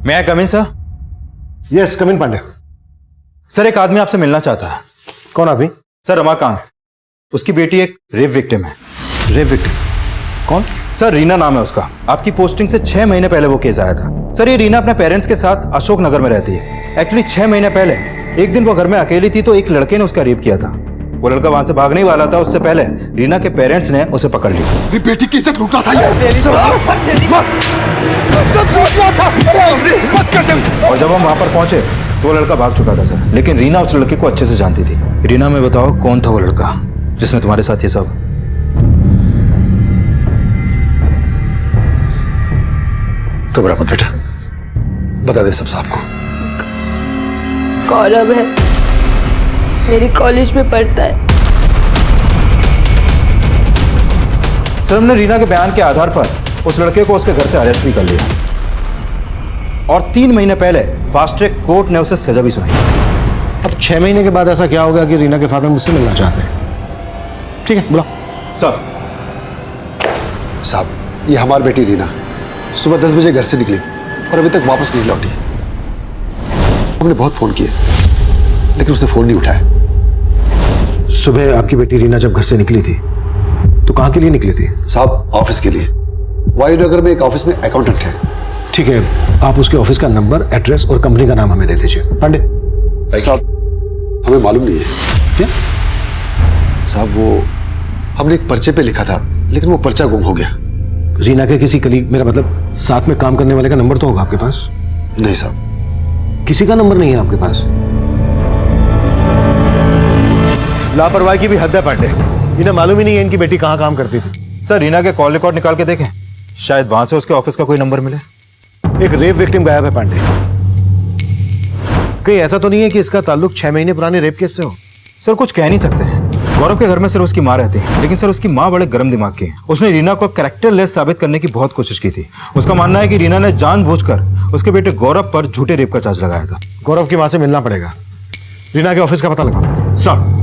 मैं कम इन sir? Yes, कम इन Pandey. Sir एक आदमी आपसे मिलना चाहता है। कौन आदमी? सर रमाकांत, उसकी बेटी एक रेप विक्टिम है। Rape victim? कौन? सर रीना नाम है उसका। आपकी पोस्टिंग से 6 महीने पहले वो केस आया था। सर ये रीना अपने पेरेंट्स के साथ अशोक नगर में रहती है। एक्चुअली 6 महीने पहले एक दिन वो घर में अकेली थी तो एक लड़के ने उसका रेप किया था। वो लड़का वहां से भागने ही वाला था, उससे पहले रीना के पेरेंट्स ने उसे पकड़ लिया। मेरी बेटी की इज्जत लूट रहा था और जब हम वहां पर पहुंचे तो वो लड़का भाग चुका था सर, लेकिन रीना उस लड़के को अच्छे से जानती थी। रीना में बताओ कौन था वो लड़का जिसने तुम्हारे साथ ये सब? घबरा मत बेटा, बता दे सब साहब को। गौरव है, मेरी कॉलेज में पढ़ता है। सर हमने रीना के बयान के आधार पर उस लड़के को उसके घर से अरेस्ट भी कर लिया और 3 महीने पहले फास्ट ट्रैक कोर्ट ने उसे सजा भी सुनाई। अब 6 महीने के बाद ऐसा क्या होगा कि रीना के फादर मुझसे मिलना चाहते हैं? ठीक है, बुलाओ। सर साहब, ये हमारी बेटी रीना सुबह 10 बजे घर से निकली और अभी तक वापस नहीं लौटी। हमने बहुत फोन किए लेकिन उसने फोन नहीं उठाया। सुबह आपकी बेटी रीना जब घर से निकली थी तो कहाँ के लिए निकली थी? साहब ऑफिस के लिए। वायुनगर में एक ऑफिस में अकाउंटेंट है। ठीक है, आप उसके ऑफिस का नंबर, एड्रेस और कंपनी का नाम हमें दे दीजिए। पांडे साहब हमें मालूम नहीं है। क्या? साहब वो हमने एक पर्चे पे लिखा था लेकिन वो पर्चा गुम हो गया। रीना के किसी कलीग, मेरा मतलब साथ में काम करने वाले का नंबर तो होगा आपके पास? नहीं साहब, किसी का नंबर नहीं है आपके पास? लापरवाही की भी हद है पांडे। इन्हें मालूम ही नहीं है इनकी बेटी कहाँ काम करती थी। सर रीना के कॉल रिकॉर्ड निकाल के देखें, शायद वहां से उसके ऑफिस का कोई नंबर मिले। एक रेप विक्टिम गायब है पांडे। कहीं ऐसा तो नहीं है कि इसका ताल्लुक 6 महीने पुराने रेप केस से हो? सर कुछ कह नहीं सकते। गौरव के घर में सिर्फ उसकी माँ रहती है, लेकिन सर उसकी माँ बड़े गर्म दिमाग की है। उसने रीना को कैरेक्टरलेस साबित करने की बहुत कोशिश की थी। उसका मानना है कि रीना ने जानबूझकर उसके बेटे गौरव पर झूठे रेप का चार्ज लगाया था। गौरव की माँ से मिलना पड़ेगा। रीना के ऑफिस का पता लगाओ। सर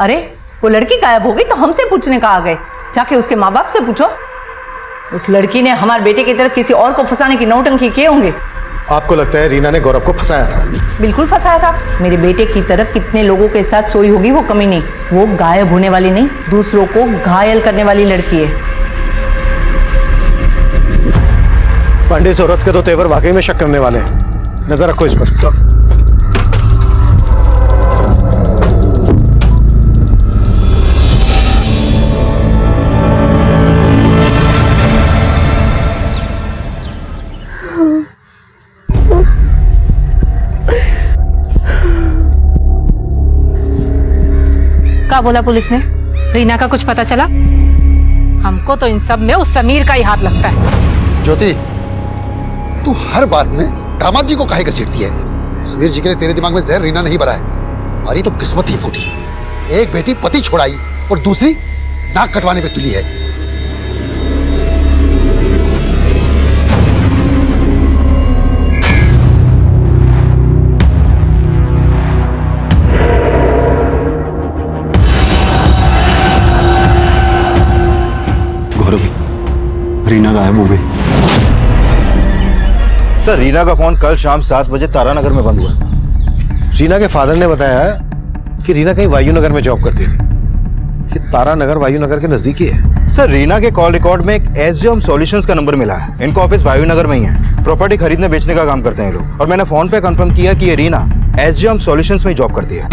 अरे वो लड़की गायब हो गई तो हमसे पूछने का आ गए? जाके उसके माँ बाप से पूछो। उस लड़की ने हमारे बेटे की तरफ किसी और को फंसाने की नौटंकी किए होंगे। आपको लगता है रीना ने गौरव को फंसाया था? बिल्कुल फंसाया था। मेरे बेटे की तरफ कितने लोगों के साथ सोई होगी वो कमी नहीं। वो गायब होने वाली नहीं, दूसरों को घायल करने वाली लड़की है। पांडे इस औरत के तो तेवर वाकई में शक करने वाले हैं। नजर रखो इस पर। क्या बोला पुलिस ने? रीना का कुछ पता चला? हमको तो इन सब में उस समीर का ही हाथ लगता है। ज्योति, तू हर बात में दामाद जी को काहे घसीटती है? समीर जी के लिए तेरे दिमाग में जहर रीना नहीं भरा है। हमारी तो किस्मत ही फूटी। एक बेटी पति छोड़ाई और दूसरी नाक कटवाने पे तुली है। रीना गायब हो गई। सर रीना का फोन कल शाम 7 बजे तारानगर में बंद हुआ। रीना के फादर ने बताया कि रीना कहीं वायुनगर में जॉब करती थी। ये तारानगर वायुनगर के नजदीक ही है। सर रीना के कॉल रिकॉर्ड में एक एसजीएम सॉल्यूशंस का नंबर मिला है। इनका ऑफिस वायुनगर में ही है। प्रॉपर्टी खरीदने बेचने का काम करते हैं लोग। और मैंने फोन पे कंफर्म किया कि ये रीना एसजीएम सॉल्यूशंस में ही जॉब करती है।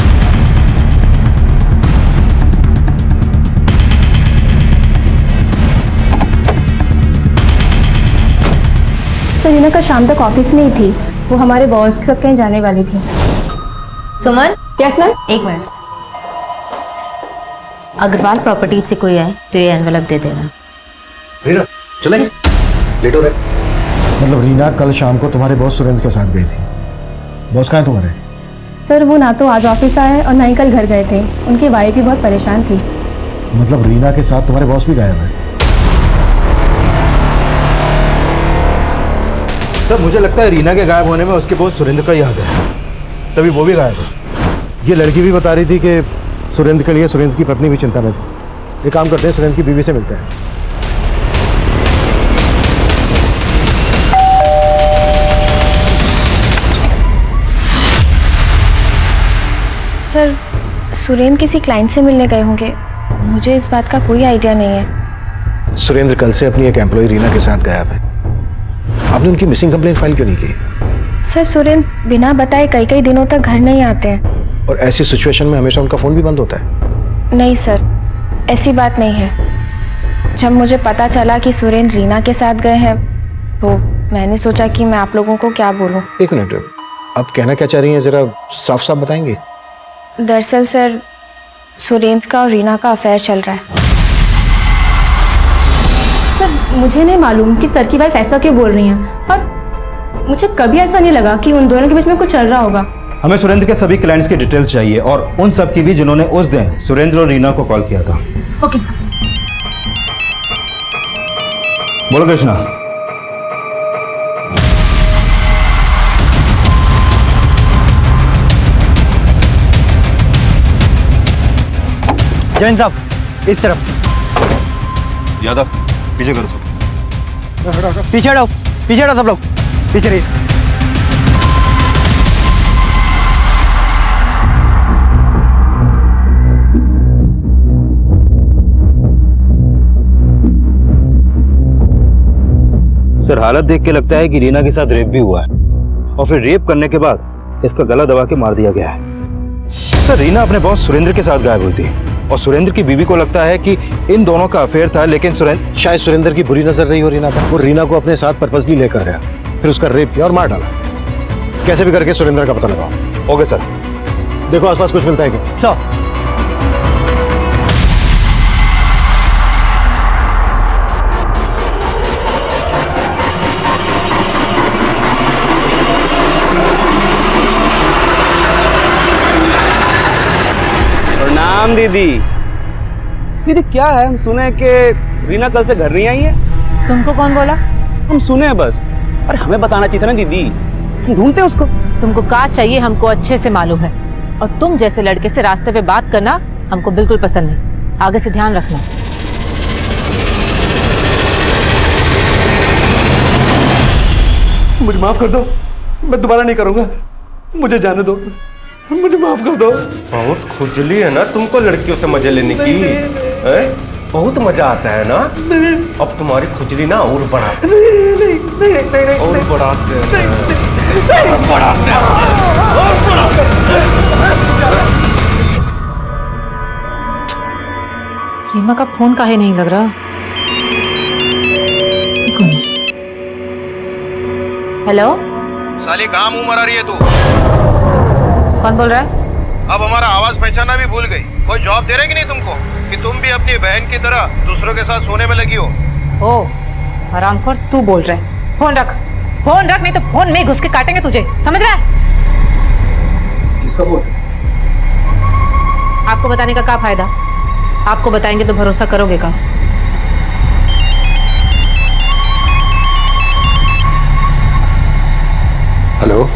रीना का शाम तक ऑफिस में ही थी। वो हमारे बॉस के साथ कहीं जाने वाली थी। सुमन, यस मैम। एक मिनट। अग्रवाल प्रॉपर्टी से कोई आए तो ये एनवेलप दे देना। रीना चलेंगे, लेट हो रहे। मतलब रीना कल शाम को तुम्हारे बॉस सुरेंद्र के साथ गई थी। बॉस कहाँ है तुम्हारे? सर वो ना तो आज ऑफिस आए और ना ही कल घर गए थे। उनकी वाइफ भी बहुत परेशान थी। मतलब रीना के साथ तुम्हारे बॉस भी गायब है? सर मुझे लगता है रीना के गायब होने में उसके बोस सुरेंद्र का ही हाथ है, तभी वो भी गायब है। ये लड़की भी बता रही थी कि सुरेंद्र के लिए सुरेंद्र की पत्नी भी चिंता में थी। ये काम करते हैं, सुरेंद्र की बीवी से मिलते हैं। सर सुरेंद्र किसी क्लाइंट से मिलने गए होंगे, मुझे इस बात का कोई आइडिया नहीं है। सुरेंद्र कल से अपनी एक एम्प्लॉय रीना के साथ गायब है। आपने उनकी मिसिंग कंप्लेंट फाइल क्यों नहीं की? सर सुरेंद्र बिना बताए कई कई दिनों तक घर नहीं आते हैं। और ऐसी सिचुएशन में हमेशा उनका फोन भी बंद होता है। नहीं सर, ऐसी बात नहीं है। जब मुझे पता चला कि सुरेंद्र रीना के साथ गए हैं तो मैंने सोचा कि मैं आप लोगों को क्या बोलूं। एक मिनट, आप कहना क्या चाह रही हैं, जरा साफ साफ बताएंगे? दरअसल सर सुरेंद्र का और रीना का अफेयर चल रहा है। सर मुझे नहीं मालूम कि सर की वाइफ ऐसा क्यों बोल रही हैं, और मुझे कभी ऐसा नहीं लगा कि उन दोनों के बीच में कुछ चल रहा होगा। हमें सुरेंद्र के सभी क्लाइंट्स की डिटेल्स चाहिए और उन सब की भी जिन्होंने उस दिन सुरेंद्र और रीना को कॉल किया था। Okay sir. बोलो कृष्णा। जैन साहब इस तरफ। यादव पीछे करो सब। पीछे हटो सब लोग पीछे रहिए। सर हालत देख के लगता है कि रीना के साथ रेप भी हुआ है और फिर रेप करने के बाद इसका गला दबा के मार दिया गया है। सर रीना अपने बॉस सुरेंद्र के साथ गायब हुई थी और सुरेंद्र की बीवी को लगता है कि इन दोनों का अफेयर था, लेकिन शायद सुरेंद्र की बुरी नजर रही हो रीना पर। वो रीना को अपने साथ पर्पसली लेकर गया, फिर उसका रेप किया और मार डाला। कैसे भी करके सुरेंद्र का पता लगाओ। Okay sir. देखो आसपास कुछ मिलता है क्या? सर प्रणाम दीदी। दीदी क्या है, हम सुने कि रीना कल से घर नहीं आई है। तुमको कौन बोला? हम सुने हैं बस। अरे हमें बताना चाहिए था ना दीदी, हम ढूंढते हैं उसको। तुमको क्या चाहिए हमको अच्छे से मालूम है, और तुम जैसे लड़के से रास्ते पे बात करना हमको बिल्कुल पसंद नहीं। आगे से ध्यान रखना। मुझे माफ कर दो, मैं दोबारा नहीं करूंगा। मुझे जाने दो, मुझे माफ कर दो। बहुत खुजली है ना तुमको लड़कियों से मजे लेने की। हैं? बहुत मजा आता है ना। अब तुम्हारी खुजली ना और बढ़ाते हैं। और बढ़ाते हैं। रीमा का फोन काहे नहीं लग रहा? कौन है? हेलो साली कहाँ मुंह मरा रही है तू? कौन बोल रहा है? अब हमारा आवाज पहचाना भी भूल गई। कोई जॉब दे रहे कि नहीं तुमको, कि तुम भी अपनी बहन की तरह दूसरों के साथ सोने में लगी हो? ओ हरामखोर, तू बोल रहा है? फोन रख, नहीं तो फोन में घुस के काटेंगे तुझे, समझ रहा है? किसका फोन? आपको बताने का क्या फायदा? आपको बताएंगे तो भरोसा करोगे का? हेलो,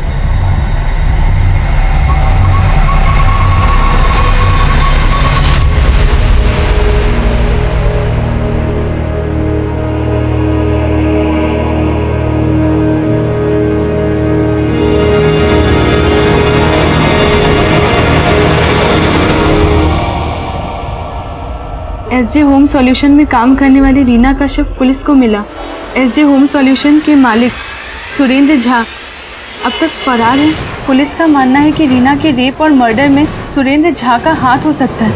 एसजे होम सॉल्यूशन में काम करने वाली रीना का शव पुलिस को मिला। एसजे होम सॉल्यूशन के मालिक सुरेंद्र झा अब तक फरार है। पुलिस का मानना है कि रीना के रेप और मर्डर में सुरेंद्र झा का हाथ हो सकता है।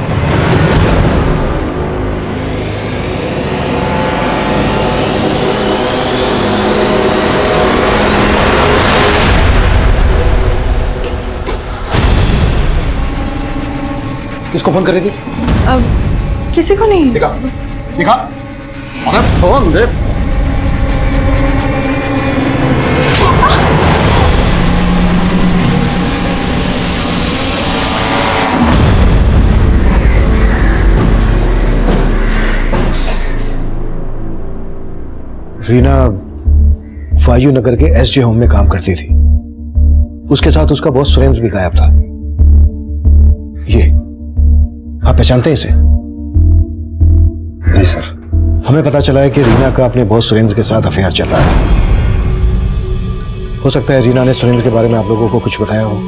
किसको फोन कर रही थी? अब किसी को नहीं। दिखा दिखा, अरे फोन दे। रीना फायू नगर के एसजे होम में काम करती थी। उसके साथ उसका बॉस सुरेंद्र भी गायब था। ये आप पहचानते हैं इसे? नहीं सर। हमें पता चला है कि रीना का अपने बॉस सुरेंद्र के साथ अफेयर चल रहा है। हो सकता है रीना ने सुरेंद्र के बारे में आप लोगों को कुछ बताया हो।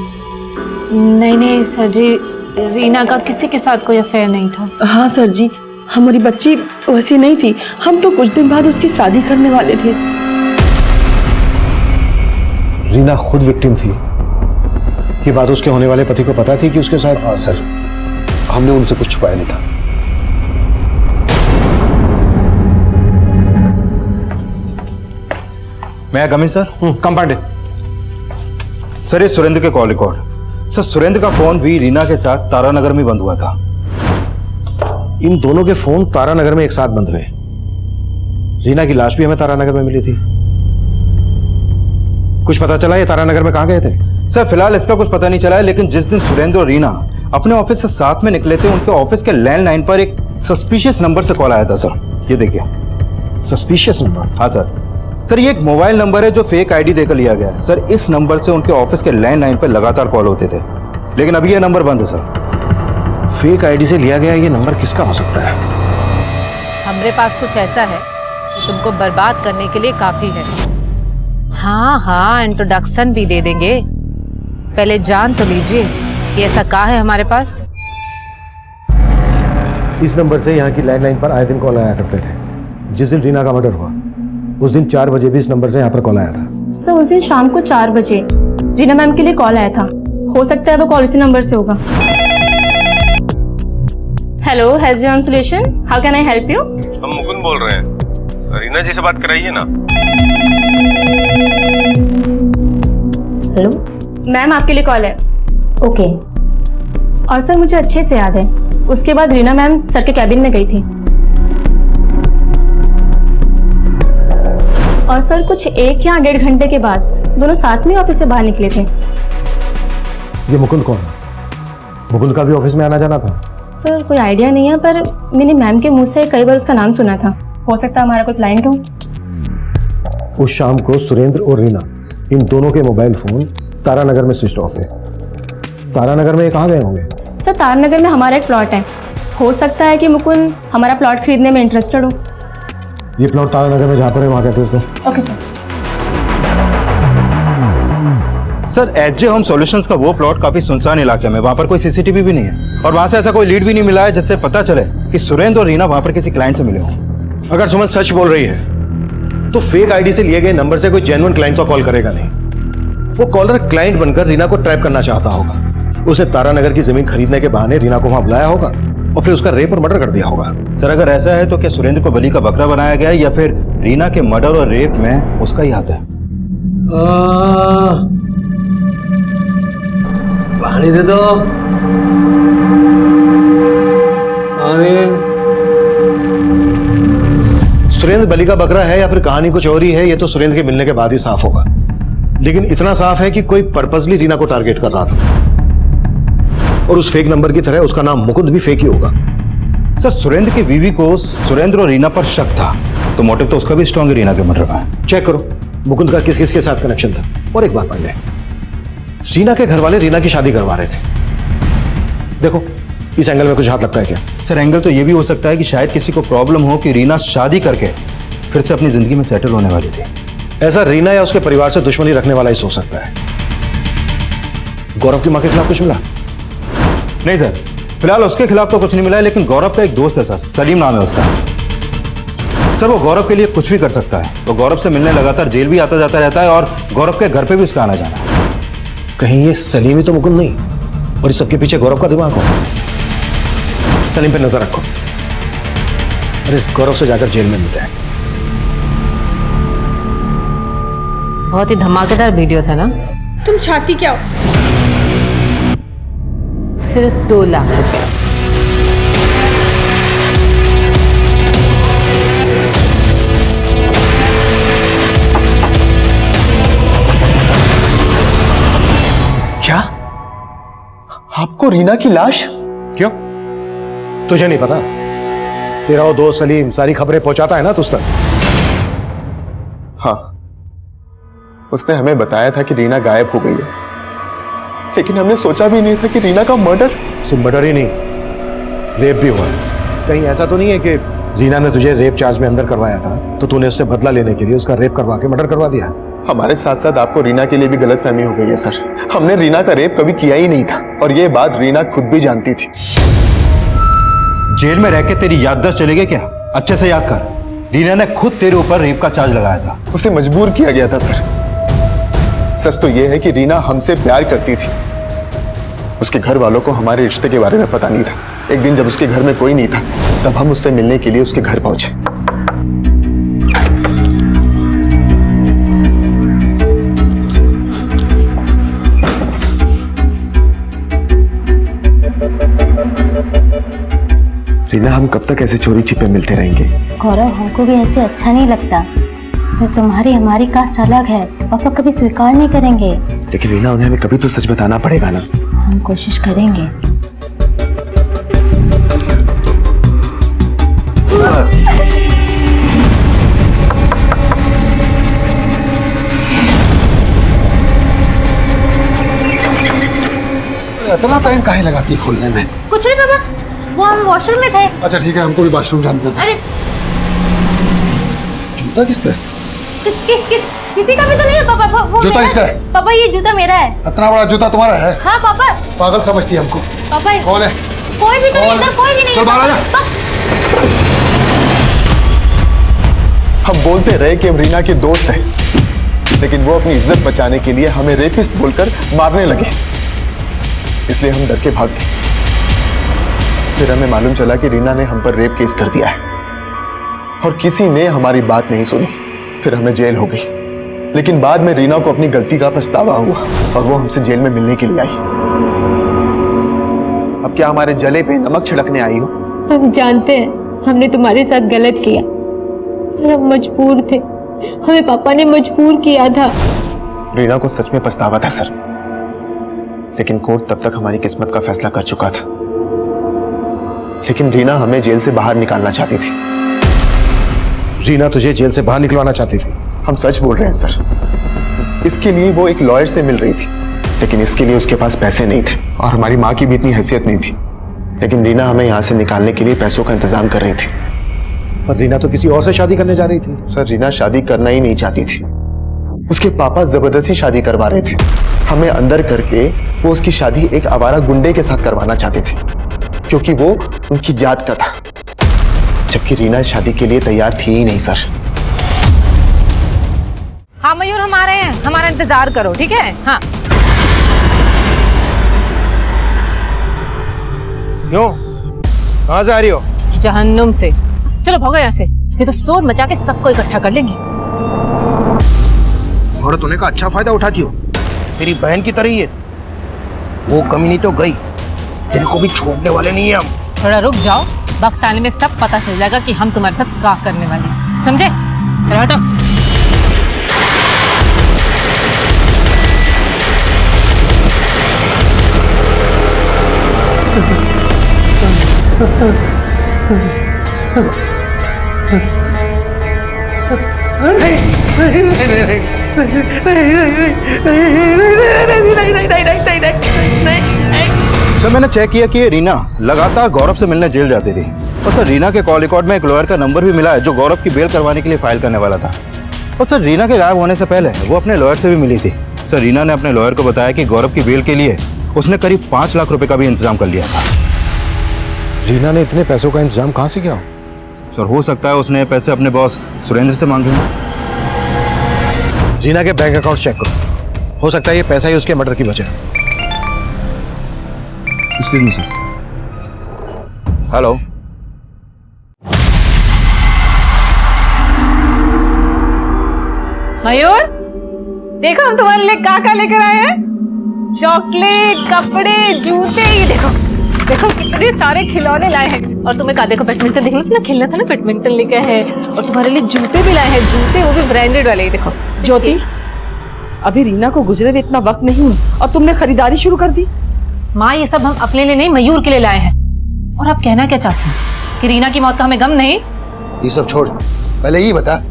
नहीं नहीं सर जी, रीना का किसी के साथ कोई अफेयर नहीं था। हाँ सर जी, हमारी बच्ची वैसी नहीं थी। हम तो कुछ दिन बाद उसकी शादी करने वाले थे। रीना खुद विक्टिम थी। ये बात उसके होने वाले पति को पता थी कि उसके साथ? हाँ सर, हमने उनसे कुछ छुपाया नहीं था। मैं कम इन सर? कम पांडे। सर ये सुरेंद्र के कॉल रिकॉर्ड। सर सुरेंद्र का फोन भी रीना के साथ तारानगर में बंद हुआ था। इन दोनों के फोन तारानगर में एक साथ बंद हुए। रीना की लाश भी हमें तारानगर में मिली थी। कुछ पता चला ये तारानगर में कहां गए थे? सर फिलहाल इसका कुछ पता नहीं चला है, लेकिन जिस दिन सुरेंद्र और रीना अपने ऑफिस से साथ में निकले थे, उनके ऑफिस के लैंडलाइन पर एक सस्पिशियस नंबर से कॉल आया था सर। ये देखिए। Suspicious number? हाँ सर। सर ये एक मोबाइल नंबर है जो फेक आईडी देकर लिया गया है। सर इस नंबर से उनके ऑफिस के लैंडलाइन पर लगातार कॉल होते थे, लेकिन अभी ये नंबर बंद है सर। फेक आईडी से लिया गया ये नंबर किसका हो सकता है? हमारे पास कुछ ऐसा है जो तुमको बर्बाद करने के लिए काफी है। हाँ हाँ, इंट्रोडक्शन भी दे देंगे। पहले जान तो लीजिए कि ऐसा क्या है हमारे पास। इस नंबर से यहाँ की लैंडलाइन पर आए दिन कॉल आया करते थे। जिस दिन रीना का मर्डर हुआ उस दिन 4 बजे भी इस नंबर से यहाँ पर कॉल आया था। सर उस दिन शाम को 4 बजे रीना मैम के लिए कॉल आया था। हो सकता है वो कॉल इसी नंबर से होगा। Hello, has your solution, how can I help you? हम मुकुंद बोल रहे हैं, रीना जी से बात कराइए ना। हेलो मैम, आपके लिए कॉल है। ओके। और सर मुझे अच्छे से याद है, उसके बाद रीना मैम सर के कैबिन में गई थी। और सर कुछ 1 या 1.5 घंटे के बाद दोनों साथ में ऑफिस से बाहर निकले थे। ये मुकुंद कौन है? मुकुंद का भी ऑफिस में आना जाना था? सर कोई आइडिया नहीं है, पर मैंने मैम के मुंह से कई बार उसका नाम सुना था। हो सकता है हमारा कोई क्लाइंट हो। उस शाम को सुरेंद्र और रीना इन दोनों के मोबाइल फोन तारानगर में स्विच ऑफ है। तारानगर में ये कहाँ गए होंगे? सर तारानगर में हमारा एक प्लॉट है। हो सकता है कि मुकुंद हमारा प्लॉट खरीदने में इंटरेस्टेड हो। ये प्लॉट तारानगर में जहाँ पर है वहाँ कहते हैं उसको। Okay sir. Sir SJ home solutions का वो प्लॉट काफी सुनसान इलाके में, वहां पर कोई सीसीटीवी भी नहीं है और वहां से ऐसा कोई लीड भी नहीं मिला है जिससे पता चले कि सुरेंद्र और रीना वहां पर किसी क्लाइंट से मिले हों। अगर सुमन सच बोल रही है तो फेक आईडी से लिए गए नंबर से कोई जेन्युइन क्लाइंट तो कॉल करेगा नहीं। वो कॉलर क्लाइंट बनकर रीना को ट्रैप करना चाहता होगा। उसने तारानगर की जमीन खरीदने के बहाने रीना को वहां बुलाया होगा और फिर उसका रेप और मर्डर कर दिया होगा। सर अगर ऐसा है तो क्या सुरेंद्र को बलि का बकरा बनाया गया है या फिर रीना के मर्डर और रेप में उसका ही हाथ है? पानी दे दो। सुरेंद्र बलि का बकरा है या फिर कहानी कुछ और ही है, ये तो सुरेंद्र के मिलने के बाद ही साफ होगा। लेकिन इतना साफ है कि कोई पर्पसली रीना को टारगेट कर रहा था और उस फेक नंबर की तरह उसका नाम मुकुंद भी फेक ही होगा। सर सुरेंद्र की बीवी को सुरेंद्र और रीना पर शक था, तो मोटिव तो उसका भी स्ट्रॉन्ग है रीना के मर्डर में। चेक करो मुकुंद का किस किस के साथ कनेक्शन था। और एक बात पांडे, रीना के घर वाले रीना की शादी करवा रहे थे। देखो इस एंगल में कुछ हाथ लगता है क्या? सर एंगल तो ये भी हो सकता है कि शायद किसी को प्रॉब्लम हो कि रीना शादी करके फिर से अपनी जिंदगी में सेटल होने वाली थी। ऐसा रीना या उसके परिवार से दुश्मनी रखने वाला ही सोच सकता है। गौरव की मां के खिलाफ कुछ मिला? नहीं सर, फिलहाल उसके खिलाफ तो कुछ नहीं मिला है, लेकिन गौरव का एक दोस्त है सर, सलीम नाम है उसका। सर वो गौरव के लिए कुछ भी कर सकता है। वो गौरव से मिलने लगातार जेल भी आता जाता रहता है और गौरव के घर पे भी उसका आना जाना है। कहीं ये सलीम ही तो मुकुंद नहीं और इस सबके पीछे गौरव का दिमाग हो? सलीम पे नजर रखो और इस गौरव से जाकर जेल में मिलते हैं। बहुत ही धमाकेदार वीडियो था ना? तुम चाहती क्या हो? सिर्फ 2 लाख रुपए। क्या? आपको रीना की लाश? क्यों? तुझे नहीं पता? तेरा वो दोस्त सलीम सारी खबरें पहुंचाता है ना तुझ तक। हाँ, उसने हमें बताया था कि रीना गायब हो गई है, लेकिन हमने सोचा भी नहीं था कि रीना का मर्डर। सिर्फ मर्डर ही नहीं, रेप भी हुआ है। कहीं ऐसा तो नहीं है कि रीना ने तुझे रेप चार्ज में अंदर करवाया था तो तूने उससे बदला लेने के लिए उसका रेप करवा के मर्डर करवा दिया? हमारे साथ साथ आपको रीना के लिए भी गलतफहमी हो गई है सर। हमने रीना का रेप कभी किया ही नहीं था और ये बात रीना खुद भी जानती थी। जेल में रह के तेरी याददाश्त चली गई क्या? अच्छे से याद कर, रीना ने खुद तेरे ऊपर रेप का चार्ज लगाया था। उसे मजबूर किया गया था सर। सच तो यह है कि रीना हमसे प्यार करती थी। उसके घर वालों को हमारे रिश्ते के बारे में पता नहीं था। एक दिन जब उसके घर में कोई नहीं था तब हम उससे मिलने के लिए उसके घर पहुंचे। रीना, हम कब तक ऐसे चोरी छिपे मिलते रहेंगे? गौरव, हमको भी ऐसे अच्छा नहीं लगता। फिर तुम्हारी हमारी कास्ट अलग है, पापा कभी स्वीकार नहीं करेंगे। लेकिन रीना, उन्हें हमें कभी तो सच बताना पड़ेगा ना। हम कोशिश करेंगे। इतना टाइम काहे लगाती है खोलने में? कुछ नहीं पापा, वो हम वॉशरूम में थे। अच्छा ठीक है, हमको भी वॉशरूम जाना था। अरे जूता किस पे? किसी का भी तो नहीं है पापा। वो जूता किसका है? पापा ये जूता मेरा है। इतना बड़ा जूता तुम्हारा है? हाँ पापा। पागल समझती है हमको। पापा कौन है? कोई भी तो नहीं, इधर कोई भी नहीं। चल बाहर आ जा। हम बोलते रहे कि हम रीना के दोस्त हैं, लेकिन वो अपनी इज्जत बचाने के लिए हमें रेपिस्ट बोलकर मारने लगे। इसलिए हम डर के भाग गए। फिर हमें मालूम चला कि रीना ने हम पर रेप केस कर दिया है और किसी ने हमारी बात नहीं सुनी। फिर हमें जेल हो गई, लेकिन बाद में रीना को अपनी गलती का पछतावा हुआ और वो हमसे जेल में मिलने के लिए आई। अब क्या हमारे जले पे नमक छिड़कने आई हो? हम जानते हैं हमने तुम्हारे साथ गलत किया और हम मजबूर थे। हमें पापा ने मजबूर किया था। रीना को सच में पछतावा था सर, लेकिन कोर्ट तब तक हमारी किस्मत का फैसला कर चुका था। लेकिन रीना हमें जेल से बाहर निकालना चाहती थी। रीना तुझे जेल से बाहर निकलवाना चाहती थी? हम सच बोल रहे हैं सर। इसके लिए वो एक लॉयर से मिल रही थी, लेकिन इसके लिए उसके पास पैसे नहीं थे और हमारी माँ की भी इतनी हैसियत नहीं थी। लेकिन रीना हमें यहाँ से निकालने के लिए पैसों का इंतजाम कर रही थी। पर रीना तो किसी और से शादी करने जा रही थी। सर, रीना शादी करना ही नहीं चाहती थी। उसके पापा जबरदस्ती शादी करवा रहे थे। हमें अंदर करके वो उसकी शादी एक आवारा गुंडे के साथ करवाना चाहते थे, क्योंकि वो उनकी जात का था, जबकि रीना शादी के लिए तैयार थी ही नहीं सर। हाँ मयूर, हम आ रहे हैं, हमारा इंतजार करो, ठीक है? हाँ। क्यों? कहाँ से आ रही हो? जहन्नुम से। चलो भागो यहाँ से, ये तो शोर मचा के सबको इकट्ठा कर लेंगे। औरत होने का अच्छा फायदा उठाती हो, मेरी बहन की तरह ही है। वो कमीनी तो गई, तेरे को भी छोड़ने वाले नहीं है हम। थोड़ा रुक जाओ, वक्त आने में सब पता चल जाएगा कि हम तुम्हारे साथ क्या करने वाले हैं, समझे? चलो हटो। सर, मैंने चेक किया कि रीना लगातार गौरव से मिलने जेल जाती थी और सर रीना के कॉल रिकॉर्ड में एक लॉयर का नंबर भी मिला है जो गौरव की बेल करवाने के लिए फाइल करने वाला था। और सर रीना के गायब होने से पहले वो अपने लॉयर से भी मिली थी। सर रीना ने अपने लॉयर को बताया कि गौरव की बेल के लिए उसने करीब 5 लाख रुपए का भी इंतजाम कर लिया था। रीना ने इतने पैसों का इंतजाम कहाँ से किया? सर हो सकता है उसने पैसे अपने बॉस सुरेंद्र से मांगे हों। रीना के बैंक अकाउंट चेक करो, हो सकता है ये पैसा ही उसके मर्डर की वजह है। Excuse me sir. हेलो, मयूर, देखो हम तुम्हारे लिए क्या लेकर आए हैं। चॉकलेट, कपड़े, जूते, ये देखो देखो कितने सारे खिलौने लाए हैं। और तुम्हें कहा, देखो बैडमिंटन देखना था ना, खेलना था ना, बैडमिंटन लेके है। और तुम्हारे लिए जूते भी लाए हैं, जूते वो भी ब्रांडेड वाले। देखो ज्योति, अभी रीना को गुजरे हुए इतना वक्त नहीं हुआ और तुमने खरीदारी शुरू कर दी। माँ, ये सब हम अपने लिए नहीं, मयूर के लिए लाए हैं। और आप कहना क्या चाहती हैं कि रीना की मौत का हमें गम नहीं? ये सब छोड़, पहले ये बता,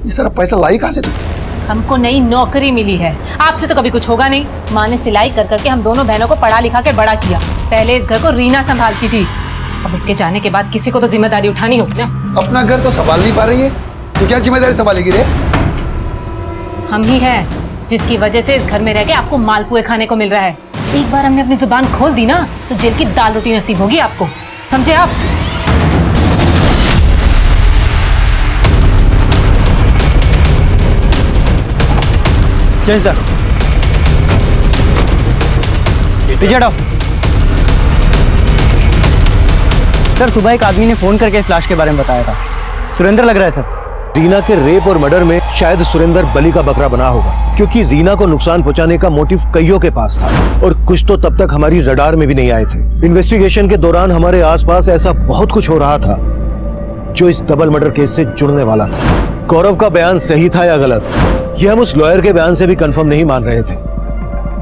ये सारा पैसा लाई कहाँ से तू? हमको नई नौकरी मिली है, आपसे तो कभी कुछ होगा नहीं। माँ ने सिलाई कर करके हम दोनों बहनों को पढ़ा लिखा के बड़ा किया। पहले इस घर को रीना संभालती थी, अब उसके जाने के बाद किसी को तो जिम्मेदारी उठानी होगी ना। अपना घर तो संभाल नहीं पा रही है तो क्या जिम्मेदारी संभालेगी रे? हम ही हैं जिसकी वजह से इस घर में रह के आपको मालपुए खाने को मिल रहा है। एक बार हमने अपनी जुबान खोल दी ना तो जेल की दाल रोटी नसीब होगी आपको, समझे आप? चल सर, पीछे हटो। सर सुबह एक आदमी ने फोन करके इस लाश के बारे में बताया था, सुरेंद्र लग रहा है सर। रीना के रेप और मर्डर में शायद सुरेंद्र बलि का बकरा बना होगा, क्योंकि रीना को नुकसान पहुंचाने का मोटिव कईयों के पास था और कुछ तो तब तक हमारी रडार में भी नहीं आए थे। इन्वेस्टिगेशन के दौरान हमारे आसपास ऐसा बहुत कुछ हो रहा था जो इस डबल मर्डर केस से जुड़ने वाला था। गौरव का बयान सही था या गलत, ये हम उस लॉयर के बयान से भी कंफर्म नहीं मान रहे थे,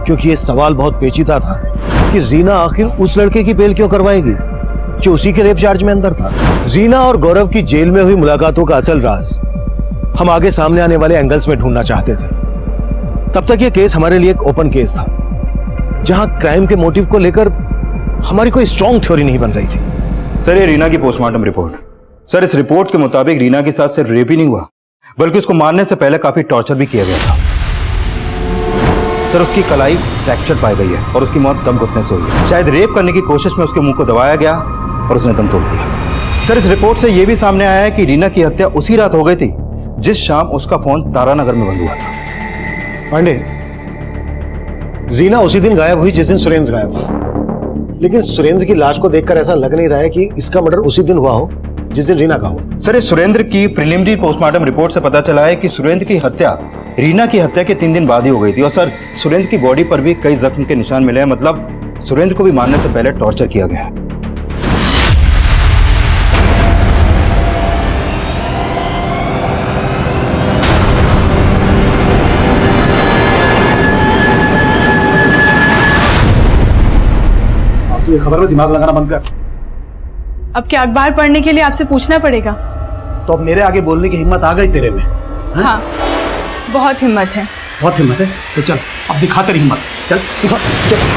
क्योंकि ये सवाल बहुत पेचीदा था कि रीना आखिर उस लड़के की बेल क्यों करवाएगी जो उसी के रेप चार्ज में अंदर था। रीना और गौरव की जेल में हुई मुलाकातों का असल राज हम आगे सामने आने वाले एंगल्स में ढूंढना चाहते थे। तब तक ये केस हमारे लिए एक ओपन केस था, जहां क्राइम के मोटिव को लेकर हमारी कोई स्ट्रॉन्ग थ्योरी नहीं बन रही थी। सर, ये रीना की पोस्टमार्टम रिपोर्ट। सर, इस रिपोर्ट के मुताबिक रीना के साथ सिर्फ रेप ही नहीं हुआ, बल्कि उसको मारने से पहले काफी टॉर्चर भी किया गया था। सर, उसकी कलाई फ्रैक्चर पाई गई है और उसकी मौत दम घुटने से हुई है। शायद रेप करने की कोशिश में उसके मुंह को दबाया गया और उसने दम तोड़ दिया। सर, इस रिपोर्ट से यह भी सामने आया है कि रीना की हत्या उसी रात हो गई थी जिस शाम उसका फोन तारानगर में बंद हुआ था। पांडे, रीना उसी दिन गायब हुई जिस दिन सुरेंद्र गायब हुआ, लेकिन सुरेंद्र की लाश को देखकर ऐसा लग नहीं रहा है कि इसका मर्डर उसी दिन हुआ हो जिस दिन रीना का हुआ। सर, इस सुरेंद्र की प्रिलिमिनरी पोस्टमार्टम रिपोर्ट से पता चला है कि सुरेंद्र की हत्या रीना की हत्या के 3 दिन बाद ही हो गई थी। और सर, सुरेंद्र की बॉडी पर भी कई जख्म के निशान मिले हैं, मतलब सुरेंद्र को भी मारने से पहले टॉर्चर किया गया है। ये खबर में दिमाग लगाना बंद कर। अब क्या अखबार पढ़ने के लिए आपसे पूछना पड़ेगा? तो अब मेरे आगे बोलने की हिम्मत आ गई तेरे में? हाँ, बहुत हिम्मत है। बहुत हिम्मत है तो चल अब दिखा तेरी हिम्मत। चल दिखा,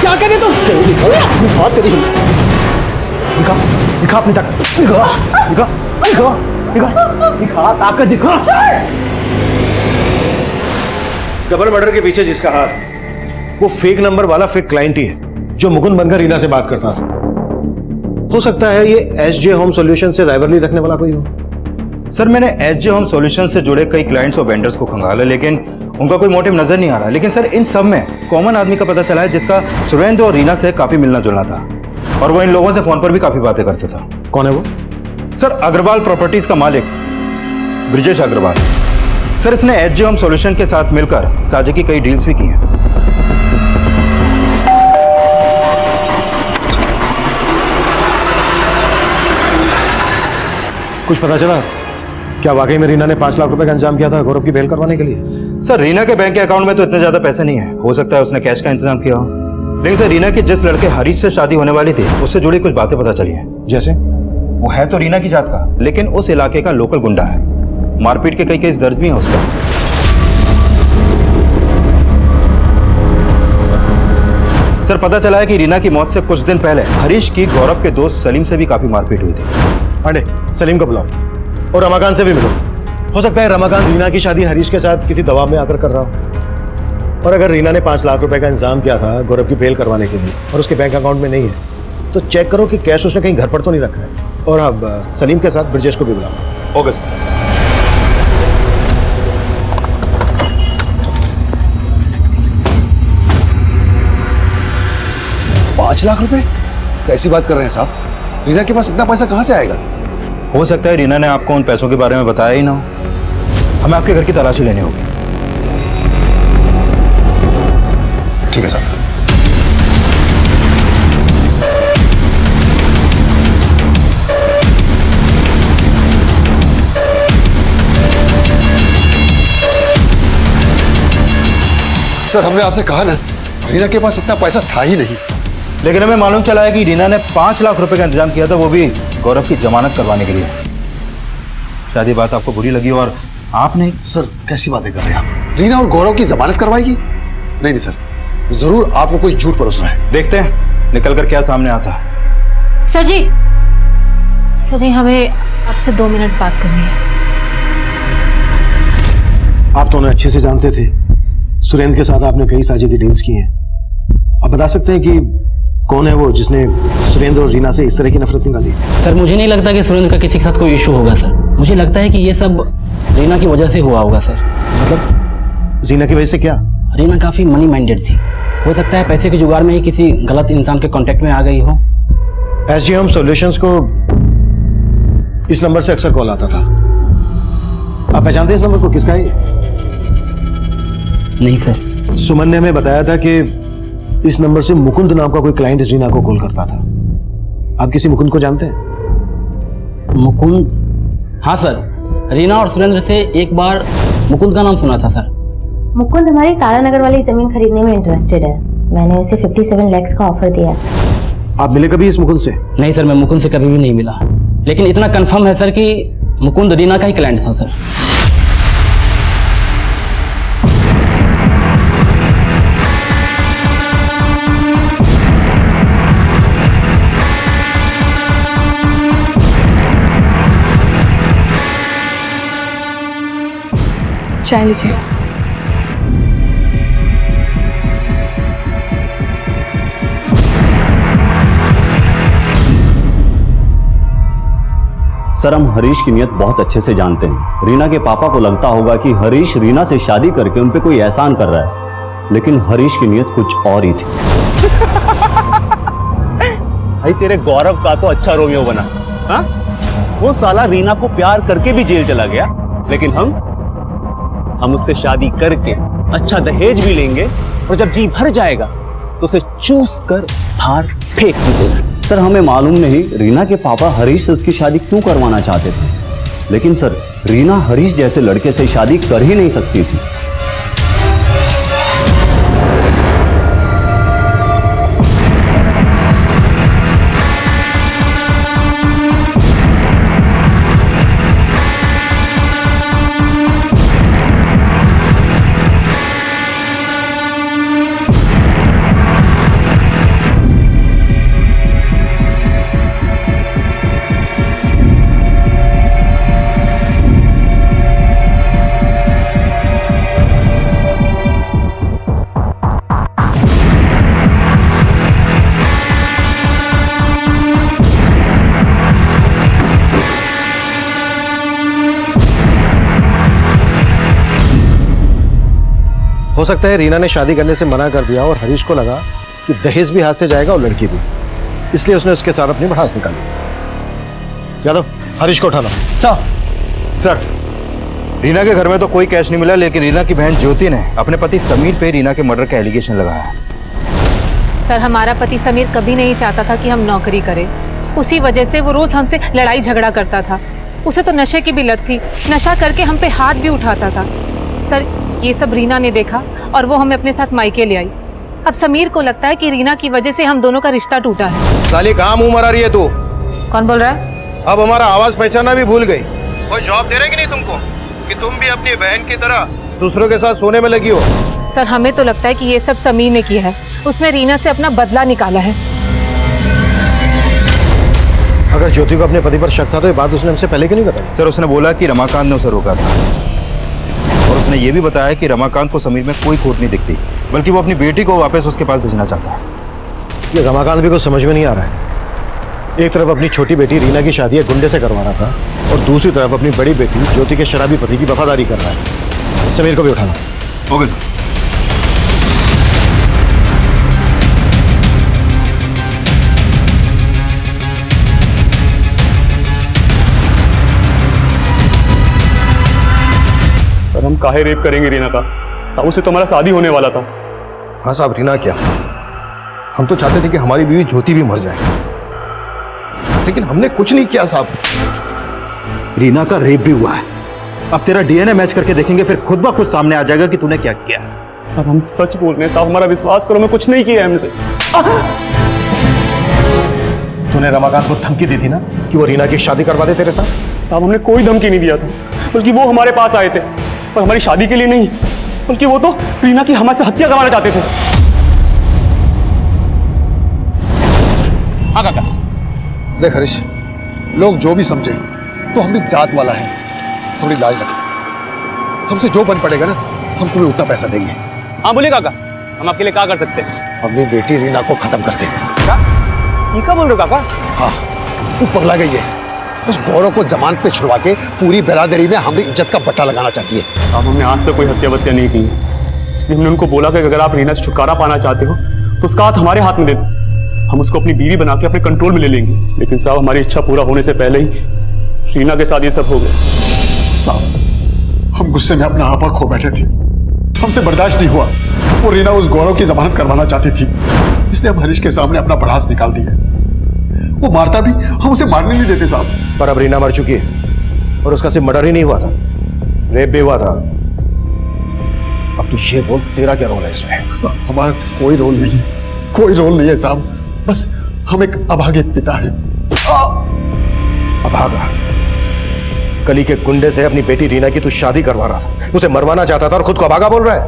क्या करे तुम? दिखा तेरी हिम्मत, दिखा दिखा अपनी ताकत, दिखा दिखा दिखा दिखा दिखा ताकत दिखा। डबल मर्डर के पीछे जिसका हाथ है वो फेक नंबर वाला फेक क्लाइंट ही है जो मुकुंद बनकर रीना से बात करता था। हो सकता है ये एसजे होम सॉल्यूशन से राइवलरी रखने वाला कोई हो। सर, मैंने एसजे होम सॉल्यूशन से जुड़े कई क्लाइंट्स और वेंडर्स को खंगाला, लेकिन उनका कोई मोटिव नजर नहीं आ रहा। लेकिन सर, इन सब में कॉमन आदमी का पता चला है जिसका सुरेंद्र और रीना से काफी मिलना जुलना था, और वो इन लोगों से फोन पर भी काफी बातें करता था। कौन है वो? सर, अग्रवाल प्रॉपर्टीज का मालिक ब्रिजेश अग्रवाल। सर, इसने एसजे होम सॉल्यूशन के साथ मिलकर साझे की कई डील्स भी की हैं। कुछ पता चला? क्या वाकई में रीना ने 5 लाख रुपए का इंतजाम किया था गौरव की बेल करवाने के लिए? सर, रीना के बैंक के अकाउंट में तो इतने ज्यादा पैसे नहीं है, हो सकता है उसने कैश का इंतजाम किया हो। लेकिन सर, रीना की जिस लड़के हरीश से शादी होने वाली थी उससे जुड़ी कुछ बातें पता चली है। जैसे? वो है तो रीना की जात का, लेकिन उस इलाके का लोकल गुंडा है। मारपीट के कई केस दर्ज भी हैं उस पर। सर, पता चला है कि रीना की मौत से कुछ दिन पहले हरीश की गौरव के दोस्त सलीम से भी काफी मारपीट हुई थी। पांडे, सलीम को बुलाओ और रमाकांत से भी मिलो। हो सकता है रमाकांत रीना की शादी हरीश के साथ किसी दबाव में आकर कर रहा हो। और अगर रीना ने 5 लाख रुपए का इंतजाम किया था गौरव की बेल करवाने के लिए और उसके बैंक अकाउंट में नहीं है, तो चेक करो कि कैश उसने कहीं घर पर तो नहीं रखा है। और अब सलीम के साथ ब्रजेश को भी बुलाओ। Okay sir. 5 लाख रुपए? कैसी बात कर रहे हैं साहब? रीना के पास इतना पैसा कहां से आएगा? हो सकता है रीना ने आपको उन पैसों के बारे में बताया ही ना हो। हमें आपके घर की तलाशी लेनी होगी। ठीक है साहब। सर, हमने आपसे कहा ना, रीना के पास इतना पैसा था ही नहीं। लेकिन हमें मालूम चला है कि रीना ने 5 लाख रुपए का इंतजाम किया था, वो भी गौरव की जमानत करवाने के लिए। शायद ये बात आपको बुरी लगी और आपने? सर कैसी बातें कर रहे हैं आप? रीना और गौरव की जमानत करवाएगी? नहीं नहीं सर, जरूर आपको कोई झूठ परोस रहा है। देखते हैं निकल कर क्या सामने आता है। सर जी हमें आपसे 2 मिनट बात करनी है। आप तो उन्हें अच्छे से जानते थे। सुरेंद्र के साथ आपने कई साझे की डील्स की हैं। आप बता सकते हैं कि कौन है वो जिसने सुरेंद्र और रीना से इस तरह की नफरत निकाली? सर मुझे नहीं लगता कि सुरेंद्र का किसी के साथ कोई इशू होगा सर। मुझे लगता है कि ये सब रीना की वजह से हुआ होगा सर। मतलब रीना की वजह से क्या? रीना काफ़ी मनी माइंडेड थी। हो सकता है पैसे के जुगाड़ में ही किसी गलत इंसान के कांटेक्ट में आ गई हो। एसजी होम सॉल्यूशंस को इस नंबर से अक्सर कॉल आता था। आप पहचानते हैं इस नंबर को? किसका है? नहीं सर। सुमन ने हमें बताया था कि इस नंबर से मुकुंद नाम का कोई क्लाइंट रीना को कॉल करता था। आप किसी मुकुंद को जानते हैं? मुकुंद? हाँ सर, रीना और सुरेंद्र से एक बार मुकुंद का नाम सुना था सर। मुकुंद हमारी तारानगर वाली जमीन खरीदने में इंटरेस्टेड है। मैंने उसे 57 लाख का ऑफर दिया। आप मिले कभी इस मुकुंद से? नहीं सर, मैं मुकुंद से कभी भी नहीं मिला, लेकिन इतना कंफर्म है सर कि मुकुंद रीना का ही क्लाइंट था सर। चाय लीजिए। सर हम हरीश की नियत बहुत अच्छे से जानते हैं। रीना के पापा को लगता होगा कि हरीश रीना से शादी करके उन पे कोई एहसान कर रहा है, लेकिन हरीश की नियत कुछ और ही थी। भाई तेरे गौरव का तो अच्छा रोमियो बना। हाँ, वो साला रीना को प्यार करके भी जेल चला गया, लेकिन हम उससे शादी करके अच्छा दहेज भी लेंगे और जब जी भर जाएगा तो उसे चूस कर बाहर फेंक भी देंगे। सर हमें मालूम नहीं रीना के पापा हरीश से उसकी शादी क्यों करवाना चाहते थे, लेकिन सर रीना हरीश जैसे लड़के से शादी कर ही नहीं सकती थी। हो सकता है रीना ने शादी करने से मना कर दिया और हरीश को लगा कि दहेज भी हाथ से जाएगा और लड़की भी, इसलिए उसने उसके साथ अपनी भड़ास निकाली। यादव, हरीश को उठाना। सर रीना के घर में तो कोई कैश नहीं मिला, लेकिन रीना की बहन ज्योति ने अपने पति समीर पे रीना के मर्डर का एलिगेशन लगाया है। सर हमारा पति समीर कभी नहीं चाहता था कि हम नौकरी करें। उसी वजह से वो रोज हमसे लड़ाई झगड़ा करता था। उसे तो नशे की भी लत थी, नशा करके हम पे हाथ भी उठाता था। सर ये सब रीना ने देखा और वो हमें अपने साथ मायके ले आई। अब समीर को लगता है कि रीना की वजह से हम दोनों का रिश्ता टूटा है। साली कहाँ मुंह मरा रही है तू? कौन बोल रहा है? अब हमारा आवाज पहचाना भी भूल गई। कोई जॉब दे रहे कि नहीं तुमको कि तुम भी अपनी बहन की तरह दूसरों के साथ सोने में लगी हो? सर हमें तो लगता है कि ये सब समीर ने किया है। उसने रीना से अपना बदला निकाला है। अगर ज्योति को अपने पति पर शक था तो ये बात उसने हमसे पहले क्यों नहीं बताई? सर उसने बोला कि रमाकांत ने उसे रोका था, और उसने ये भी बताया कि रमाकांत को समीर में कोई खोट नहीं दिखती, बल्कि वो अपनी बेटी को वापस उसके पास भेजना चाहता है। ये रमाकांत भी कुछ समझ में नहीं आ रहा है। एक तरफ अपनी छोटी बेटी रीना की शादी एक गुंडे से करवा रहा था और दूसरी तरफ अपनी बड़ी बेटी ज्योति के शराबी पति की वफादारी कर रहा है। समीर को भी उठाना। Okay sir. सर हम काहे रेप करेंगे रीना का? साहू से तो हमारा शादी होने वाला था। हाँ साहब, रीना क्या, हम तो चाहते थे कि हमारी बीवी ज्योति भी मर जाए, लेकिन हमने कुछ नहीं किया साहब। रीना का रेप भी हुआ है। अब तेरा डीएनए मैच करके देखेंगे, फिर खुद ब खुद सामने आ जाएगा कि तूने क्या किया। साहब हम सच बोल रहे हैं साहब, हमारा विश्वास करो, मैं कुछ नहीं किया है हमसे। तूने रमाकांत को धमकी दी थी ना कि वो रीना की शादी करवा दे तेरे साथ? साहब हमने कोई धमकी नहीं दिया था, बल्कि वो हमारे पास आए थे, पर हमारी शादी के लिए नहीं, बल्कि वो तो रीना की हमारे से हत्या करवाना चाहते थे। हाँ काका। देख हरीश, लोग जो भी समझे तो हम भी जात वाला है, थोड़ी लाज रखें। हमसे जो बन पड़ेगा ना, हम तुम्हें उतना पैसा देंगे। हाँ बोलिए काका, हम आपके लिए क्या कर सकते हैं? अपनी बेटी रीना को खत्म कर दे। क्या? ये क्या बोल रहे हो काका? हाँ, तू पगला गई है। उस गौरव को जमानत पे छुड़वा के पूरी बिरादरी में हमारी इज्जत का बट्टा लगाना चाहती है। अब हमने आज तक कोई हत्या वत्या नहीं की, इसलिए हमने उनको बोला कि अगर आप रीना से छुटकारा पाना चाहते हो तो उसका हाथ हमारे हाथ में दे दो, हम उसको अपनी बीवी बना के अपने कंट्रोल में ले लेंगे। लेकिन साहब हमारी इच्छा पूरा होने से पहले ही रीना के साथ ये सब हो गया। साहब, हम गुस्से में अपना आपा खो बैठे थे, हमसे बर्दाश्त नहीं हुआ। वो रीना उस गौरव की जमानत करवाना चाहती थी, इसलिए हम हरीश के सामने अपना भड़ास निकाल दिया। वो मारता भी, हम उसे मारने नहीं देते साहब। पर अब रीना मर चुकी है और उसका सिर्फ मर्डर ही नहीं हुआ था, रेप भी हुआ था। अब तू ये बोल, तेरा क्या रोल है इसमें? साहब, हमारा कोई रोल नहीं है, कोई रोल नहीं है साहब। बस हम एक अभागे पिता है। अभागा? गली के गुंडे से अपनी बेटी रीना की तू शादी करवा रहा था, उसे मरवाना चाहता था और खुद को अभागा बोल रहा है।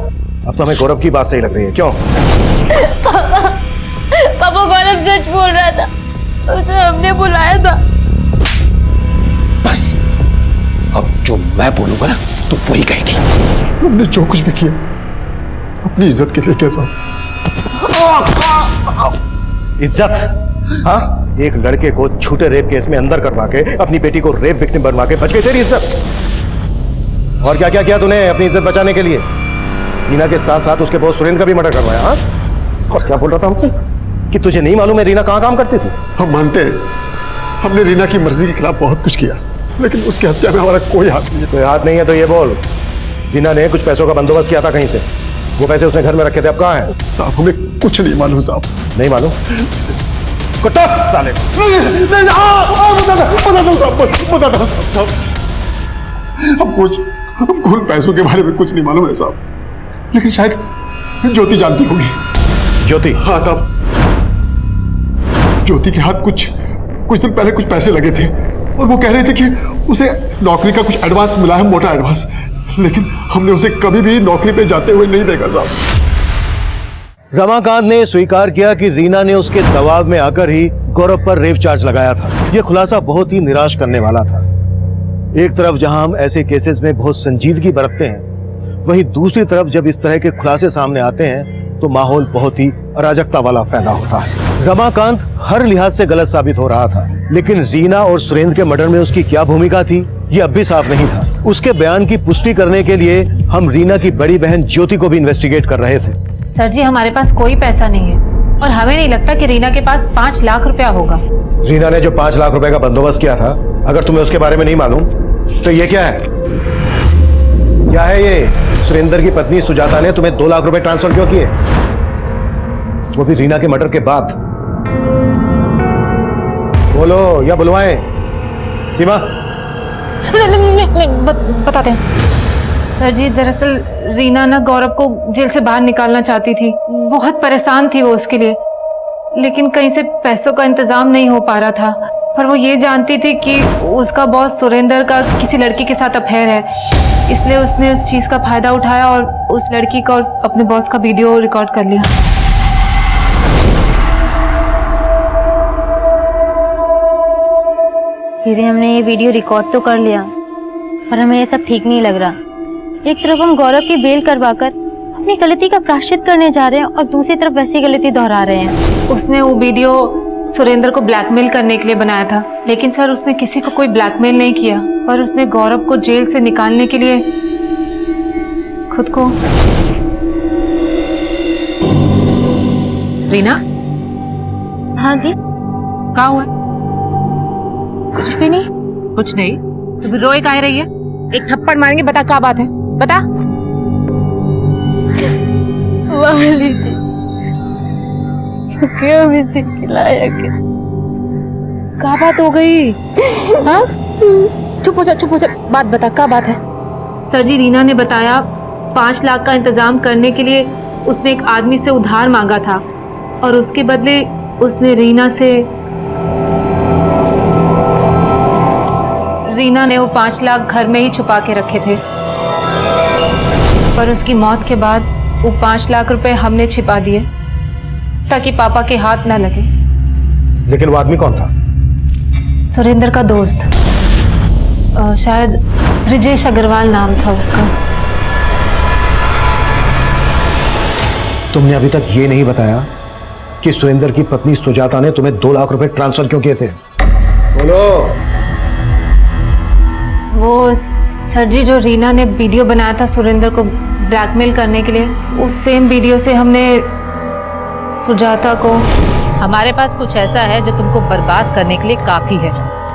अब तो हमें गौरव की बात सही लग रही है, क्यों? पापा गौरव सच बोल रहा था, उसे हमने बुलाया था। बस अब जो मैं बोलूंगा ना, तो वही कहेगी। हमने जो कुछ भी किया अपनी इज्जत के लिए। कैसा इज्जत? हाँ, एक लड़के को झूठे रेप केस में अंदर करवा के अपनी बेटी को रेप विक्टिम बनवा के बच गई तेरी इज्जत। और क्या क्या किया तूने अपनी इज्जत बचाने के लिए? रीना के साथ साथ उसके बॉस सुरेंद्र का भी मर्डर करवाया। हाँ, और क्या बोल रहा था हमसे कि तुझे नहीं मालूम है रीना कहाँ काम करती थी? हम मानते हैं, हमने रीना की मर्जी के खिलाफ बहुत कुछ किया, लेकिन उसकी हत्या में हमारा कोई हाथ नहीं है। कोई हाथ नहीं है तो ये बोल, रीना ने कुछ पैसों का बंदोबस्त किया था कहीं से, वो पैसे उसने घर में रखे थे, अब कहाँ है? साहब, हमें कुछ नहीं मालूम साहब। नहीं मालूम? कुत्ता साले। हमको पैसों के बारे में कुछ नहीं मालूम है साहब, लेकिन शायद ज्योति जानती होगी। ज्योति? हाँ साहब, ज्योति के हाथ कुछ दिन पहले कुछ पैसे लगे थे और वो कह रहे थे कि उसे नौकरी का कुछ एडवांस मिला है, मोटा एडवांस, लेकिन हमने उसे कभी भी नौकरी पे जाते हुए नहीं देखा साहब। रमाकांत ने स्वीकार किया कि रीना ने उसके दबाव में आकर ही गौरव पर रेप चार्ज लगाया था। यह खुलासा बहुत ही निराश करने वाला था। एक तरफ जहां हम ऐसे केसेस में बहुत संजीदगी बरतते हैं, वहीं दूसरी तरफ जब इस तरह के खुलासे सामने आते हैं तो माहौल बहुत ही अराजकता वाला पैदा होता है। रमाकांत हर लिहाज से गलत साबित हो रहा था, लेकिन रीना और सुरेंद्र के मर्डर में उसकी क्या भूमिका थी, ये अब भी साफ नहीं था। उसके बयान की पुष्टि करने के लिए हम रीना की बड़ी बहन ज्योति को भी इन्वेस्टिगेट कर रहे थे। सर जी, हमारे पास कोई पैसा नहीं है और हमें नहीं लगता कि रीना के पास 5 लाख रुपया होगा। रीना ने जो 5 लाख रुपए का बंदोबस्त किया था, अगर तुम्हें उसके बारे में नहीं मालूम तो ये क्या है? क्या है ये? सुरेंद्र की पत्नी सुजाता ने तुम्हें 2 लाख रुपए ट्रांसफर क्यों किए, वो भी रीना के मर्डर के बाद? बोलो या बुलवाएं? सीमा? नहीं, बताते हैं सर जी। दरअसल रीना ना गौरव को जेल से बाहर निकालना चाहती थी, बहुत परेशान थी वो उसके लिए, लेकिन कहीं से पैसों का इंतजाम नहीं हो पा रहा था। पर वो ये जानती थी कि उसका बॉस सुरेंद्र का किसी लड़की के साथ अफेयर है, इसलिए उसने उस चीज़ का फायदा उठाया और उस लड़की का और अपने बॉस का वीडियो रिकॉर्ड कर लिया। दीदी, हमने ये वीडियो रिकॉर्ड तो कर लिया, पर हमें ये सब ठीक नहीं लग रहा। एक तरफ हम गौरव की बेल करवाकर अपनी गलती का प्रायश्चित करने जा रहे हैं और दूसरी तरफ वैसी गलती दोहरा रहे हैं। उसने वो वीडियो सुरेंद्र को ब्लैकमेल करने के लिए बनाया था, लेकिन सर उसने किसी को कोई ब्लैकमेल नहीं किया, पर उसने गौरव को जेल से निकालने के लिए खुद को। रीना? हाँ दी। क्या हुआ? कुछ भी नहीं। कुछ नहीं? तो फिर रोए काहे रही है? एक थप्पड़ मारेंगे, बता क्या बात है, बता। वाली जी, क्यों इसे खिलाया क्या? क्या बात हो गई? हाँ? चुप हो जा, बात बता, क्या बात है? सर जी, रीना ने बताया 5 लाख का इंतजाम करने के लिए उसने एक आदमी से उधार मांगा था और उसके बदले उसने रीना ने वो 5 लाख घर में ही छुपा के रखे थे, पर उसकी मौत के बाद वो 5 लाख रुपए हमने छिपा दिए ताकि पापा के हाथ ना लगे। लेकिन वो आदमी कौन था? सुरेंद्र का दोस्त, शायद ब्रिजेश अग्रवाल नाम था उसका। तुमने अभी तक ये नहीं बताया कि सुरेंद्र की पत्नी सुजाता ने तुम्हें 2 लाख रुपए ट्रांसफर क्यों किए थे? बोलो। वो सर जी, जो रीना ने वीडियो बनाया था सुरेंद्र को ब्लैकमेल करने के लिए, उस सेम वीडियो से हमने सुजाता को। हमारे पास कुछ ऐसा है जो तुमको बर्बाद करने के लिए काफी है।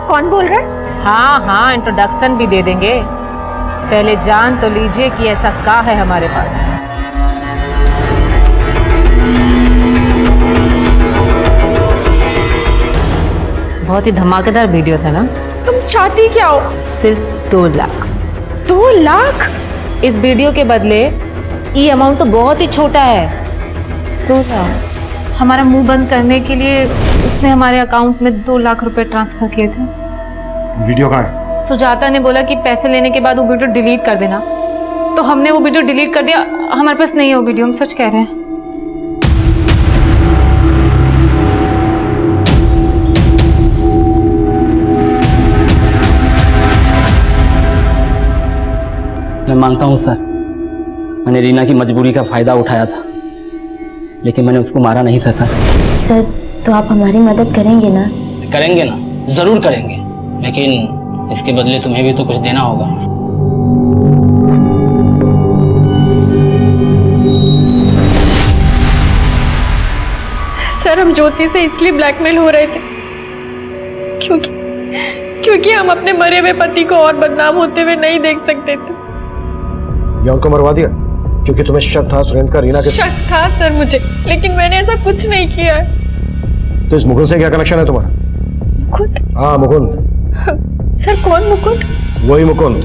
कौन बोल रहा है? हाँ हाँ, इंट्रोडक्शन भी दे देंगे, पहले जान तो लीजिए कि ऐसा क्या है हमारे पास। बहुत ही धमाकेदार वीडियो था ना? तुम चाहती क्या हो? सिर्फ 2 लाख। 2 लाख? इस वीडियो के बदले ये अमाउंट तो बहुत ही छोटा है। 2 लाख हमारा मुंह बंद करने के लिए उसने हमारे अकाउंट में 2 लाख रुपए ट्रांसफर किए थे। वीडियो कहाँ है? सुजाता ने बोला कि पैसे लेने के बाद वो वीडियो डिलीट कर देना, तो हमने वो वीडियो डिलीट कर दिया। हमारे पास नहीं है वो वीडियो, हम सच कह रहे हैं। मैं मानता हूँ सर, मैंने रीना की मजबूरी का फायदा उठाया था, लेकिन मैंने उसको मारा नहीं था सर। सर, तो आप हमारी मदद करेंगे ना? करेंगे ना, जरूर करेंगे, लेकिन इसके बदले तुम्हें भी तो कुछ देना होगा। सर, हम ज्योति से इसलिए ब्लैकमेल हो रहे थे क्योंकि हम अपने मरे हुए पति को और बदनाम होते हुए नहीं देख सकते थे। या उनको मरवा दिया क्योंकि तुम्हें शक था सुरेंद्र का रीना के? शक था सर मुझे, लेकिन मैंने ऐसा कुछ नहीं किया है। तो इस मुकुंद से क्या कनेक्शन है तुम्हारा? मुकुंद? हाँ, मुकुंद। सर, कौन मुकुंद? वही मुकुंद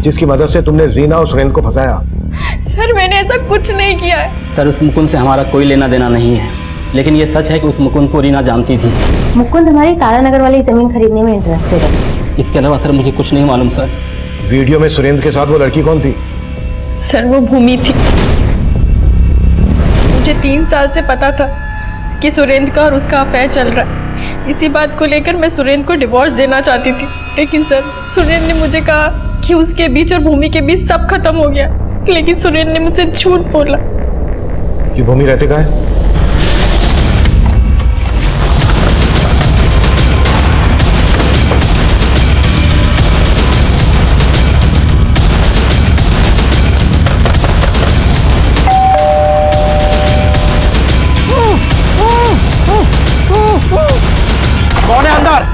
जिसकी मदद से तुमने रीना और सुरेंद्र को फंसाया। सर, मैंने ऐसा कुछ नहीं किया है। सर, उस मुकुंद से हमारा कोई लेना देना नहीं है, लेकिन ये सच है कि उस मुकुंद को रीना जानती थी। मुकुंद हमारी तारानगर वाली जमीन खरीदने में इंटरेस्टेड है। इसके अलावा सर मुझे कुछ नहीं मालूम सर। वीडियो में सुरेंद्र के साथ वो लड़की कौन थी? सर, वो भूमि थी। मुझे 3 साल से पता था कि सुरेंद्र का और उसका अफेयर चल रहा है। इसी बात को लेकर मैं सुरेंद्र को डिवोर्स देना चाहती थी, लेकिन सर, सुरेंद्र ने मुझे कहा कि उसके बीच और भूमि के बीच सब खत्म हो गया, लेकिन सुरेंद्र ने मुझसे झूठ बोला। ये भूमि रहते कहाँ है? कौन है अंदर?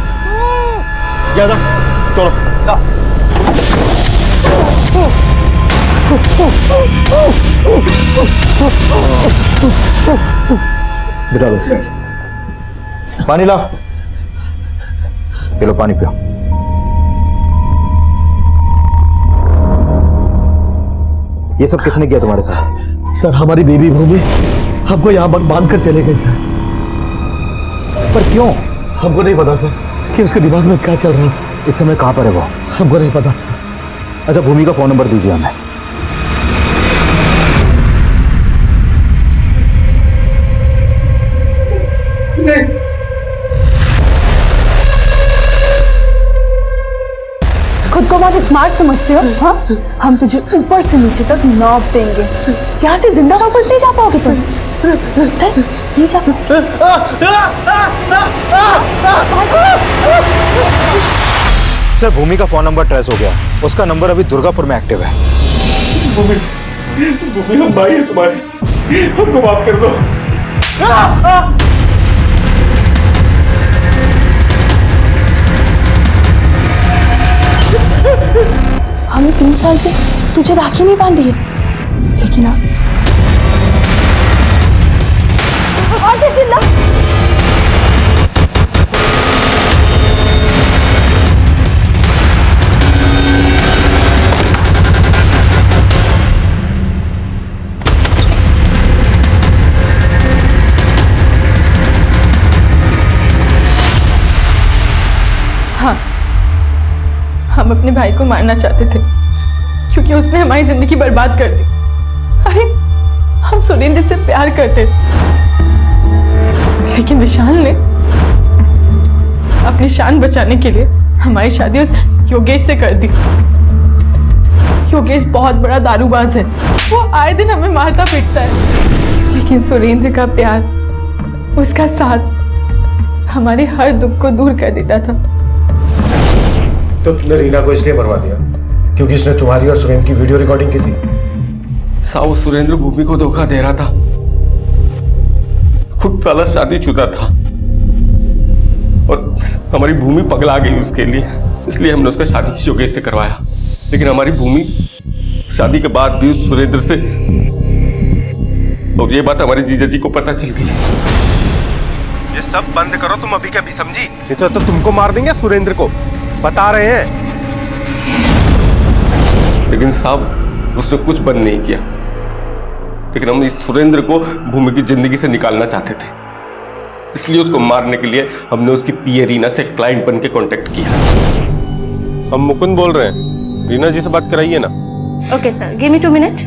ज्यादा तोड़ो। बिठा दो। पानी लाओ। लो पानी पियो। ये सब किसने किया तुम्हारे साथ? सर, हमारी बेबी भूमि हमको यहाँ बांध कर चले गए सर। पर क्यों? हमको नहीं पता सर कि उसके दिमाग में क्या चल रहा था। इस समय कहाँ पर है वो? हमको नहीं पता सर। अच्छा, भूमि का फोन नंबर दीजिए हमें। खुद को बहुत स्मार्ट समझते हो? हाँ, हम तुझे ऊपर से नीचे तक नौब देंगे। यहाँ से जिंदा वापस नहीं जा पाओगे तुम। नहीं जा पाओगे। सर, भूमि का फोन नंबर ट्रेस हो गया। उसका नंबर अभी दुर्गापुर में एक्टिव है। भूमि हम भाई है तुम्हारे, हमको माफ कर दो। हमने 3 साल से तुझे राखी नहीं बांधी है, लेकिन अब और तेज चिल्ला। हाँ, हम अपने भाई को मारना चाहते थे क्योंकि उसने हमारी जिंदगी बर्बाद कर दी। अरे हम सुरेंद्र से प्यार करते थे, लेकिन विशाल ने अपनी शान बचाने के लिए हमारी शादी उस योगेश से कर दी। योगेश बहुत बड़ा दारूबाज है, वो आए दिन हमें मारता पीटता है, लेकिन सुरेंद्र का प्यार, उसका साथ हमारे हर दुख को दूर कर देता था। तो तुमने रीना को इसलिए मरवा दिया क्योंकि इसने तुम्हारी और सुरेंद्र की वीडियो रिकॉर्डिंग की थी? साहब सुरेंद्र भूमि को धोखा दे रहा था, खुद साला शादीशुदा था और हमारी भूमि पगला गई उसके लिए, इसलिए हमने उसका शादी योगेश से करवाया। लेकिन हमारी भूमि शादी के बाद भी उस सुरेंद्र से, और ये बात हमारे जीजा जी को पता चल गई। ये सब बंद करो तुम अभी के अभी, समझी? नहीं तो तुमको मार देंगे सुरेंद्र को, बता रहे हैं। लेकिन साहब उसने कुछ बंद नहीं किया, लेकिन हम इस सुरेंद्र को भूमि की जिंदगी से निकालना चाहते थे, इसलिए उसको मारने के लिए हमने उसकी पीए रीना से क्लाइंट बन के कॉन्टेक्ट किया। हम मुकुंद बोल रहे हैं, रीना जी से बात कराइए ना। Okay sir, give me 2 minute.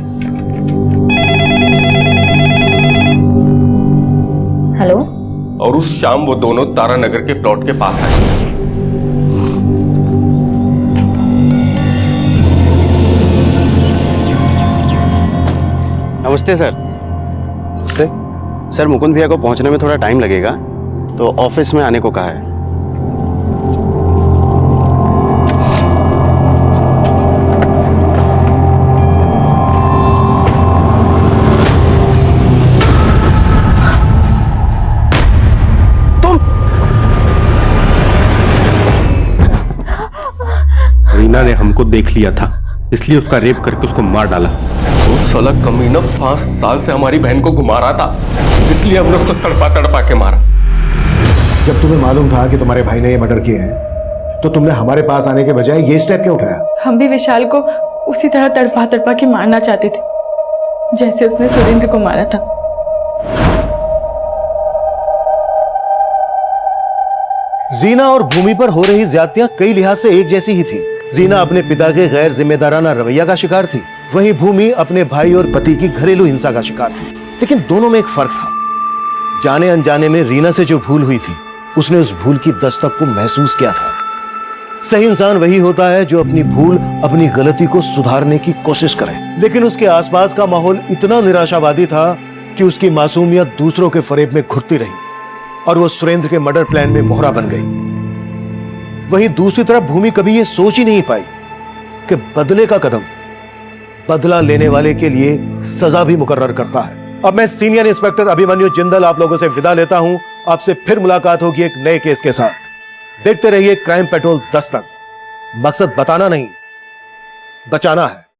Hello. और उस शाम वो दोनों तारानगर के प्लॉट के पास आए। नमस्ते सर। सर मुकुंद भैया को पहुंचने में थोड़ा टाइम लगेगा, तो ऑफिस में आने को कहा है। रीना ने हमको देख लिया था, इसलिए उसका रेप करके उसको मार डाला। वो साला कमीना 5 साल से हमारी बहन को घुमा रहा था, इसलिए हमने उसको तड़पा तड़पा के मारा। जब तुम्हें मालूम था कि तुम्हारे भाई ने ये मर्डर किए हैं, तो तुमने हमारे पास आने के बजाय ये स्टेप क्यों उठाया? हम भी विशाल को उसी तरह तड़पा तड़पा के मारना चाहते थे, जैसे उसने सुरेंद्र को मारा था। रीना और भूमि पर हो रही ज्यादतियां कई लिहाज से एक जैसी ही थी। रीना अपने पिता के गैर जिम्मेदाराना रवैया का शिकार थी, वहीं भूमि अपने भाई और पति की घरेलू हिंसा का शिकार थी। लेकिन दोनों में एक फर्क था। जाने अनजाने में रीना से जो भूल हुई थी, उसने उस भूल की दस्तक को महसूस किया था। सही इंसान वही होता है जो अपनी भूल, अपनी गलती को सुधारने की कोशिश करे। लेकिन उसके आसपास का माहौल इतना निराशावादी था कि उसकी मासूमियत दूसरों के फरेब में घुटती रही और वो सुरेंद्र के मर्डर प्लान में मोहरा बन गई। वहीं दूसरी तरफ भूमि कभी ये सोच ही नहीं पाई कि बदले का कदम बदला लेने वाले के लिए सजा भी मुकर्रर करता है। अब मैं सीनियर इंस्पेक्टर अभिमन्यु जिंदल आप लोगों से विदा लेता हूं। आपसे फिर मुलाकात होगी एक नए केस के साथ। देखते रहिए क्राइम पेट्रोल 10 तक। मकसद बताना नहीं, बचाना है।